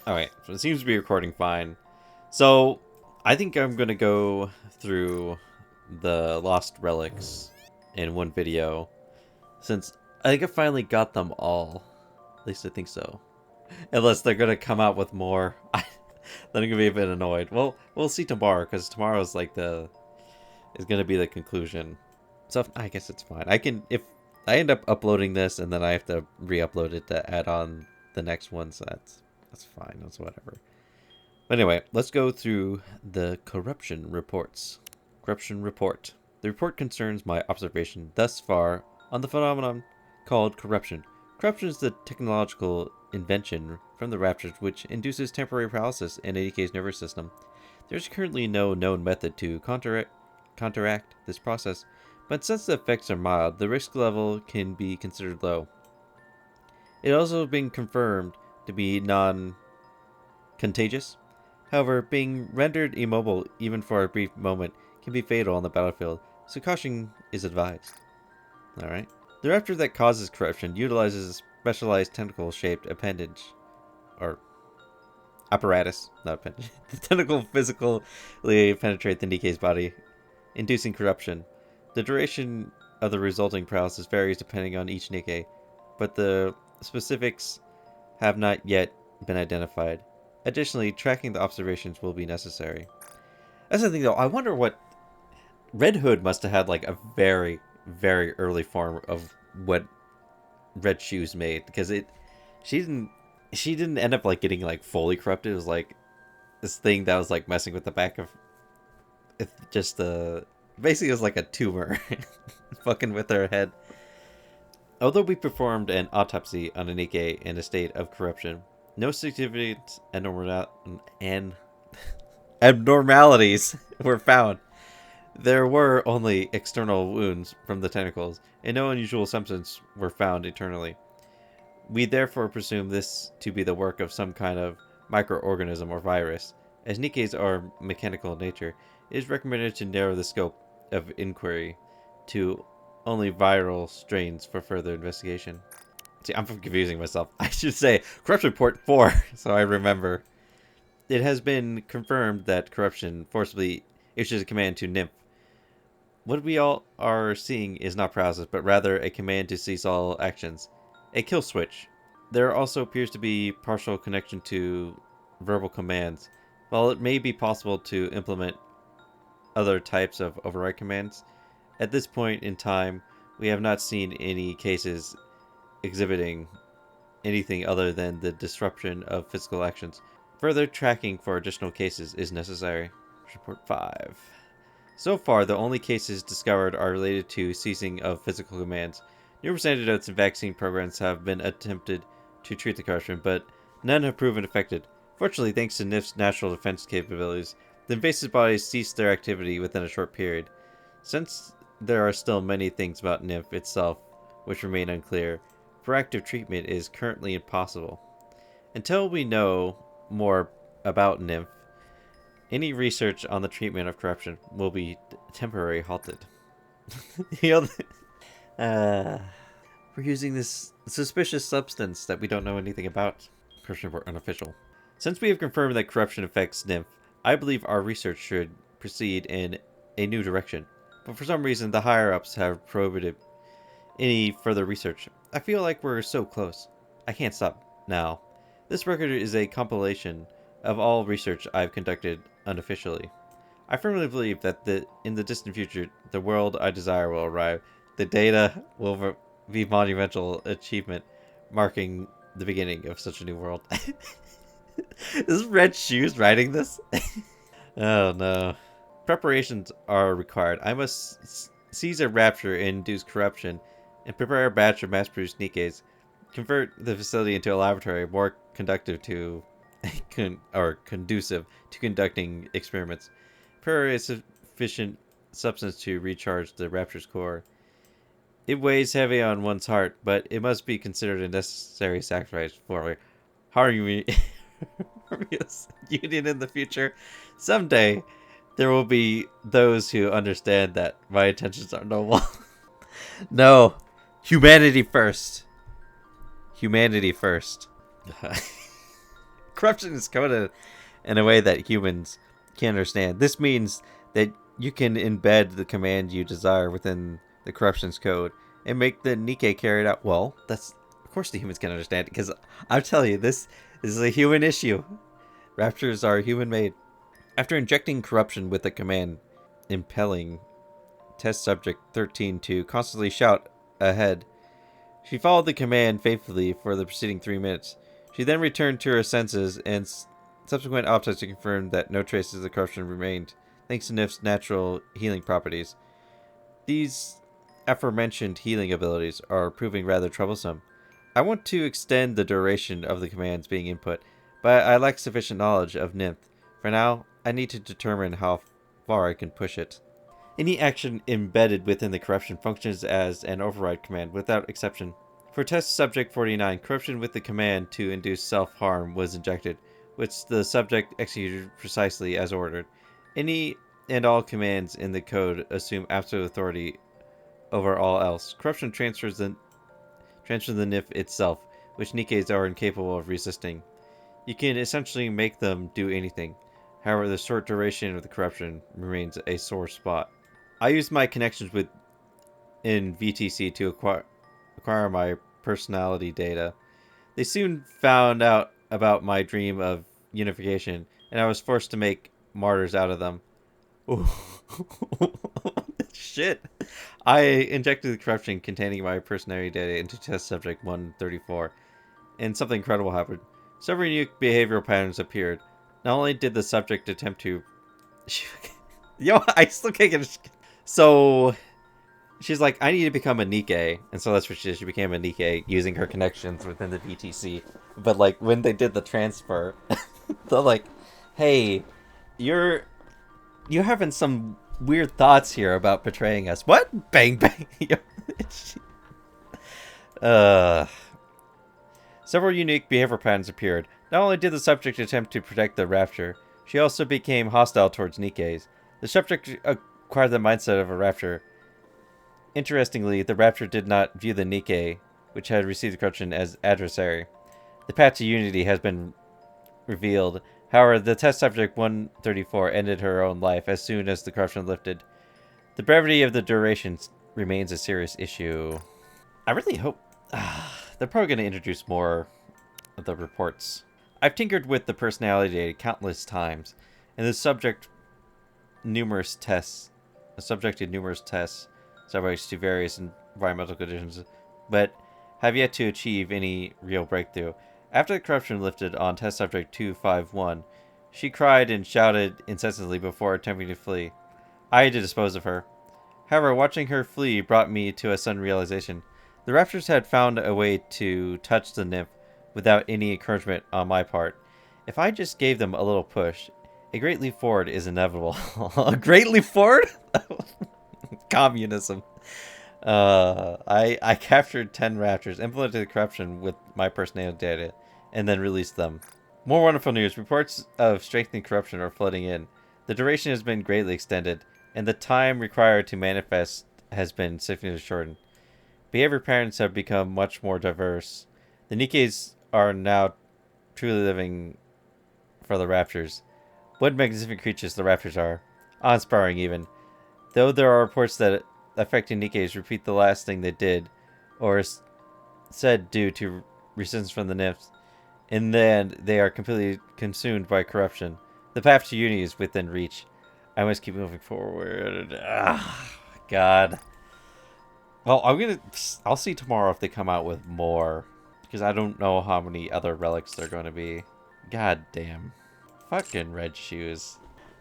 Alright, so it seems to be recording fine. So, I think I'm gonna go through the lost relics in one video, since I think I finally got them all. At least I think so. Unless they're gonna come out with more, then I'm gonna be a bit annoyed. Well, we'll see tomorrow, because tomorrow's like is gonna be the conclusion. So, I guess it's fine. If I end up uploading this, and then I have to re-upload it to add on the next one, so that's fine, that's whatever. But anyway, let's go through the corruption reports. Corruption report. The report concerns my observation thus far on the phenomenon called corruption. Corruption is the technological invention from the raptures which induces temporary paralysis in Nikke's nervous system. There is currently no known method to counteract this process, but since the effects are mild, the risk level can be considered low. It has also been confirmed to be non-contagious. However, being rendered immobile even for a brief moment can be fatal on the battlefield, so caution is advised. Alright. The raptor that causes corruption utilizes a specialized tentacle-shaped appendage, or apparatus, not appendage. The tentacle physically penetrate the Nikke's body, inducing corruption. The duration of the resulting paralysis varies depending on each Nikke, but the specifics have not yet been identified. Additionally, tracking the observations will be necessary. That's the thing, though. I wonder what Red Hood must have had, like, a very, very early form of what Red Shoes made, because she didn't end up like getting like fully corrupted. It was like this thing that was like messing with the back of just the basically it was like a tumor fucking with her head. Although we performed an autopsy on a Nikke in a state of corruption, no significant abnormalities were found. There were only external wounds from the tentacles, and no unusual symptoms were found internally. We therefore presume this to be the work of some kind of microorganism or virus. As Nikkes are mechanical in nature, it is recommended to narrow the scope of inquiry to only viral strains for further investigation. See, I'm confusing myself. I should say Corruption Report 4, so I remember. It has been confirmed that corruption forcibly issues a command to Nymph. What we all are seeing is not paralysis, but rather a command to cease all actions. A kill switch. There also appears to be partial connection to verbal commands. While it may be possible to implement other types of override commands, at this point in time, we have not seen any cases exhibiting anything other than the disruption of physical actions. Further tracking for additional cases is necessary. Report 5. So far, the only cases discovered are related to ceasing of physical commands. Numerous antidotes and vaccine programs have been attempted to treat the corruption, but none have proven effective. Fortunately, thanks to NIF's natural defense capabilities, the invasive bodies ceased their activity within a short period. Since there are still many things about NIF itself which remain unclear, proactive treatment is currently impossible. Until we know more about NIF, any research on the treatment of corruption will be temporarily halted. We're using this suspicious substance that we don't know anything about. Corruption report unofficial. Since we have confirmed that corruption affects Nymph, I believe our research should proceed in a new direction. But for some reason, the higher-ups have prohibited any further research. I feel like we're so close. I can't stop now. This record is a compilation of all research I've conducted unofficially. I firmly believe that in the distant future, the world I desire will arrive. The data will be monumental achievement, marking the beginning of such a new world. Is Red Shoes writing this? Oh no. Preparations are required. I must seize a rapture and induce corruption, and prepare a batch of mass-produced Nikkes. Convert the facility into a laboratory more conducive to conducting experiments. Prepare a sufficient substance to recharge the rapture's core. It weighs heavy on one's heart, but it must be considered a necessary sacrifice for harmonious union in the future. Someday, there will be those who understand that my intentions are noble. No, humanity first. Humanity first. Corruption is coded in a way that humans can't understand. This means that you can embed the command you desire within the corruption's code and make the Nikke carry it out. Well, that's of course the humans can understand it, because I'm telling you, this is a human issue. Raptors are human-made. After injecting corruption with the command impelling test subject 13 to constantly shout ahead, she followed the command faithfully for the preceding 3 minutes. She then returned to her senses, and subsequent autopsy confirmed that no traces of the corruption remained, thanks to Nif's natural healing properties. These aforementioned healing abilities are proving rather troublesome. I want to extend the duration of the commands being input, but I lack sufficient knowledge of Nymph. For now, I need to determine how far I can push it. Any action embedded within the corruption functions as an override command, without exception. For test subject 49, corruption with the command to induce self-harm was injected, which the subject executed precisely as ordered. Any and all commands in the code assume absolute authority over all else. Corruption transfers the NIF itself, which Nikkes are incapable of resisting. You can essentially make them do anything. However, the short duration of the corruption remains a sore spot. I used my connections in VTC to acquire my personality data. They soon found out about my dream of unification, and I was forced to make martyrs out of them. Ooh. Shit. I injected the corruption containing my personality data into test subject 134, and something incredible happened. Several unique behavioral patterns appeared. Not only did the subject attempt to... Yo, I still can't get it. So, she's like, I need to become a Nikke. And so that's what she did. She became a Nikke using her connections within the VTC. But, like, when they did the transfer, they're like, hey, you're having some weird thoughts here about betraying us. What? Bang, bang. Several unique behavior patterns appeared. Not only did the subject attempt to protect the rapture, she also became hostile towards Nikkes. The subject acquired the mindset of a rapture. Interestingly, the rapture did not view the Nikke, which had received the corruption, as adversary. The path to unity has been revealed. However, the test subject 134 ended her own life as soon as the corruption lifted. The brevity of the duration remains a serious issue. I really hope... they're probably going to introduce more of the reports. I've tinkered with the personality data countless times, and the subjected numerous tests subject to various environmental conditions, but have yet to achieve any real breakthrough. After the corruption lifted on test subject 251, she cried and shouted incessantly before attempting to flee. I had to dispose of her. However, watching her flee brought me to a sudden realization. The raptors had found a way to touch the nymph without any encouragement on my part. If I just gave them a little push, a great leap forward is inevitable. A great leap forward? Communism. I captured 10 raptors, implemented the corruption with my personality data, and then released them. More wonderful news. Reports of strengthening corruption are flooding in. The duration has been greatly extended, and the time required to manifest has been significantly shortened. Behavior patterns have become much more diverse. The Nikkes are now truly living for the raptors. What magnificent creatures the raptors are. Awe-inspiring even. Though there are reports that affecting Nikkes repeat the last thing they did, or said due to resistance from the nymphs, in the end they are completely consumed by corruption. The path to unity is within reach. I must keep moving forward. God. Well, I'll see tomorrow if they come out with more, because I don't know how many other relics they're going to be. God damn. Fucking red shoes.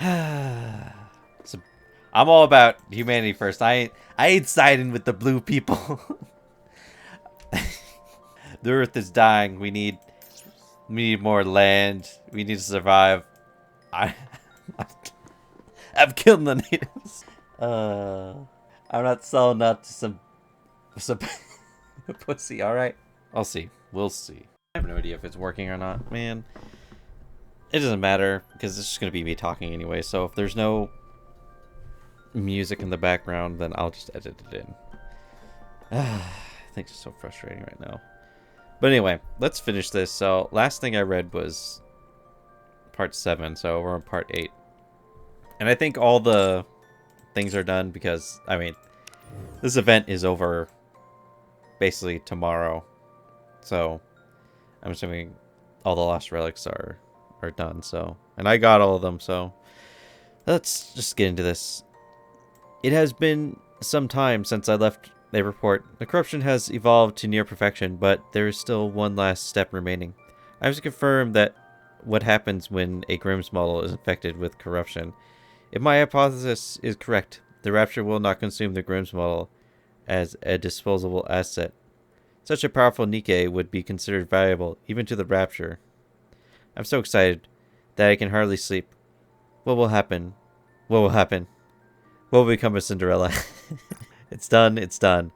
So, I'm all about humanity first. I ain't siding with the blue people. The earth is dying. We need more land. We need to survive. I'm killing the natives. I'm not selling out to some pussy, alright? I'll see. We'll see. I have no idea if it's working or not, man. It doesn't matter, because it's just going to be me talking anyway, so if there's no music in the background, then I'll just edit it in. Things are so frustrating right now. But anyway, let's finish this. So, last thing I read was part 7, so we're on part 8. And I think all the things are done because, I mean, this event is over basically tomorrow. So I'm assuming all the lost relics are done, so. And I got all of them, so let's just get into this. It has been some time since I left a report. The corruption has evolved to near perfection, but there is still one last step remaining. I have to confirm that what happens when a Grimm's model is infected with corruption. If my hypothesis is correct, the Rapture will not consume the Grimm's model as a disposable asset. Such a powerful Nikke would be considered valuable even to the Rapture. I'm so excited that I can hardly sleep. What will happen? What will happen? What will become of Cinderella? It's done, it's done.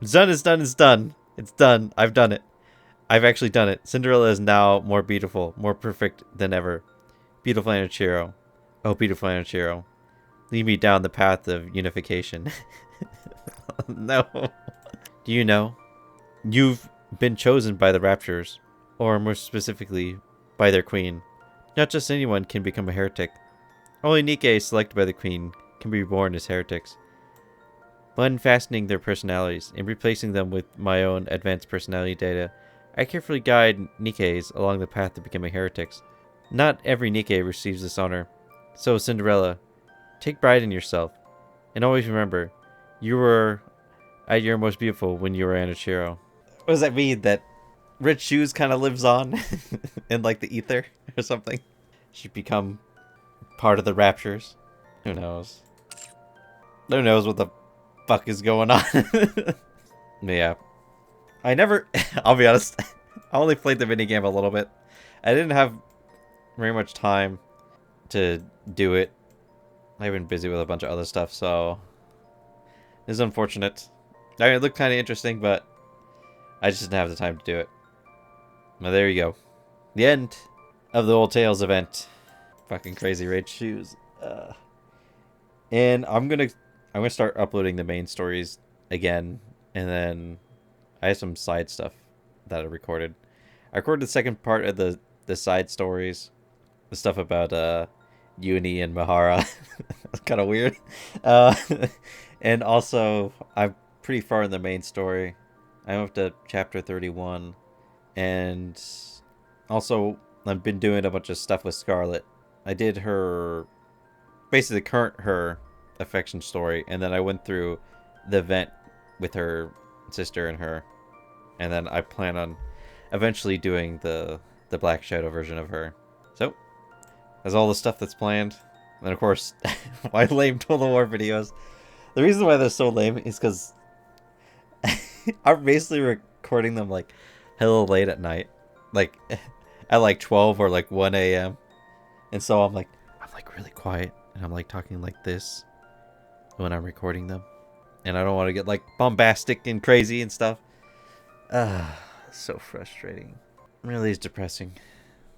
It's done, it's done, it's done. It's done. I've done it. I've actually done it. Cinderella is now more beautiful, more perfect than ever. Beautiful Anachiro. Oh, beautiful Anachiro. Lead me down the path of unification. No. Do you know? You've been chosen by the Raptures, or more specifically, by their queen. Not just anyone can become a heretic. Only Nikke selected by the queen can be born as heretics. By unfastening their personalities and replacing them with my own advanced personality data, I carefully guide Nikkes along the path to becoming heretics. Not every Nikke receives this honor. So, Cinderella, take pride in yourself. And always remember, you were at your most beautiful when you were Anachiro. What does that mean? That Red Shoes kind of lives on in like the ether or something? She'd become part of the Raptures. Who knows? Who knows what the fuck is going on? Yeah. I never... I'll be honest. I only played the minigame a little bit. I didn't have very much time to do it. I've been busy with a bunch of other stuff, so... It's unfortunate. I mean, it looked kind of interesting, but I just didn't have the time to do it. Well, there you go. The end of the Old Tales event. Fucking crazy Red Shoes. And I'm gonna start uploading the main stories again, and then I have some side stuff that I recorded. I recorded the second part of the side stories, the stuff about Uni and Mahara. That's kind of weird. And also I'm pretty far in the main story. I'm up to chapter 31, and also I've been doing a bunch of stuff with Scarlet. I did her, basically the current her affection story, and then I went through the event with her sister and her, and then I plan on eventually doing the Black Shadow version of her. So that's all the stuff that's planned. And of course, my lame Total War videos. The reason why they're so lame is because I'm basically recording them like hella late at night, like at like 12 or like 1 a.m. And so I'm like really quiet, and I'm like talking like this when I'm recording them, and I don't want to get like bombastic and crazy and stuff. So frustrating. Really is depressing.